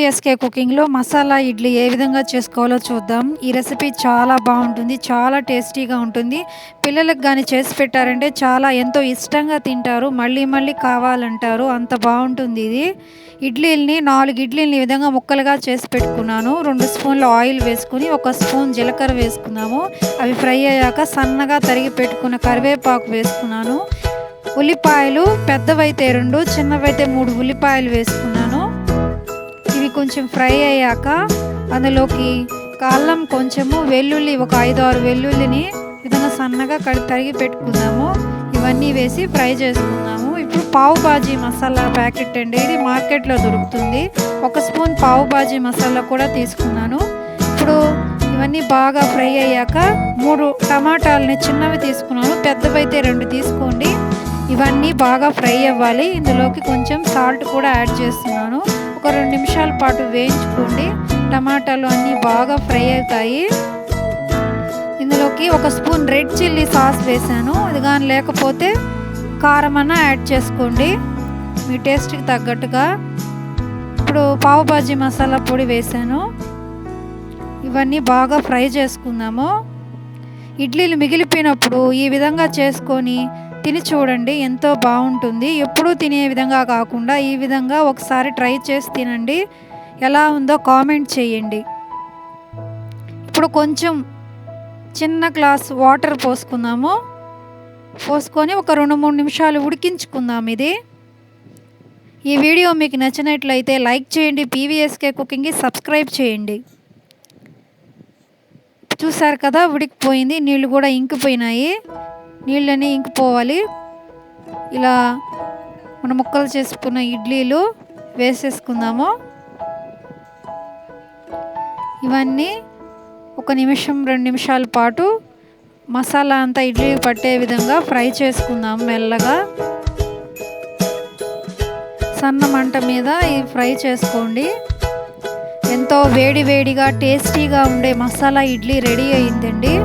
PVSK కుకింగ్లో masala idli ఏ విధంగా చేసుకోవాలో చూద్దాం. ఈ రెసిపీ చాలా బాగుంటుంది, చాలా టేస్టీగా ఉంటుంది. పిల్లలకు కానీ చేసి పెట్టారంటే ఎంతో ఇష్టంగా తింటారు, మళ్ళీ మళ్ళీ కావాలంటారు, అంత బాగుంటుంది ఇది. ఇడ్లీని 4 ఇడ్లీని ఈ విధంగా ముక్కలుగా చేసి పెట్టుకున్నాను. 2 స్పూన్ల ఆయిల్ వేసుకుని 1 స్పూన్ జీలకర్ర వేసుకున్నాము. అవి ఫ్రై అయ్యాక సన్నగా తరిగి పెట్టుకున్న కరివేపాకు వేసుకున్నాను. ఉల్లిపాయలు పెద్దవైతే 2, చిన్నవైతే 3 ఉల్లిపాయలు వేసుకున్నాను. ఇవి కొంచెం ఫ్రై అయ్యాక అందులోకి అల్లం కొంచెము, వెల్లుల్లి ఒక 5-6 వెల్లుల్లిని విధంగా సన్నగా తరిగి పెట్టుకుందాము. ఇవన్నీ వేసి ఫ్రై చేసుకుందాము. ఇప్పుడు పావు బాజీ మసాలా ప్యాకెట్ అండి, ఇది మార్కెట్లో దొరుకుతుంది. 1 స్పూన్ పావు బాజీ మసాలా కూడా తీసుకున్నాను. ఇప్పుడు ఇవన్నీ బాగా ఫ్రై అయ్యాక 3 టమాటాలని చిన్నవి తీసుకున్నాను, పెద్దవైతే 2 తీసుకోండి. ఇవన్నీ బాగా ఫ్రై అవ్వాలి. ఇందులోకి కొంచెం సాల్ట్ కూడా యాడ్ చేస్తున్నాను. ఒక 2 నిమిషాల పాటు వేయించుకోండి. టమాటాలు అన్నీ బాగా ఫ్రై అవుతాయి. ఇందులోకి 1 స్పూన్ రెడ్ చిల్లీ సాస్ వేసాను. ఇది కానీ లేకపోతే కారం అన్నా యాడ్ చేసుకోండి మీ టేస్ట్కి తగ్గట్టుగా. ఇప్పుడు పావు బాజీ మసాలా పొడి వేసాను. ఇవన్నీ బాగా ఫ్రై చేసుకుందాము. ఇడ్లీలు మిగిలిపోయినప్పుడు ఈ విధంగా చేసుకొని తిని చూడండి, ఎంతో బాగుంటుంది. ఎప్పుడూ తినే విధంగా కాకుండా ఈ విధంగా ఒకసారి ట్రై చేసి తినండి, ఎలా ఉందో కామెంట్ చేయండి. ఇప్పుడు కొంచెం చిన్న గ్లాస్ వాటర్ పోసుకుందాము. పోసుకొని ఒక 2-3 నిమిషాలు ఉడికించుకుందాం. ఈ వీడియో మీకు నచ్చినట్లయితే లైక్ చేయండి, పీవీఎస్కే కుకింగ్కి సబ్స్క్రైబ్ చేయండి. చూసారు కదా, ఉడికిపోయింది, నీళ్ళు కూడా ఇంకిపోయినాయి. నీళ్ళని ఇంకిపోవాలి. ఇలా మనం ముక్కలు చేసుకున్న ఇడ్లీలు వేసేసుకుందాము. ఇవన్నీ 1 నిమిషం 2 నిమిషాల పాటు మసాలా అంతా ఇడ్లీ పట్టే విధంగా ఫ్రై చేసుకుందాం మెల్లగా. సన్న మంట మీద ఇది ఫ్రై చేసుకోండి. ఎంతో వేడివేడిగా టేస్టీగా ఉండే మసాలా ఇడ్లీ రెడీ అయిందండి.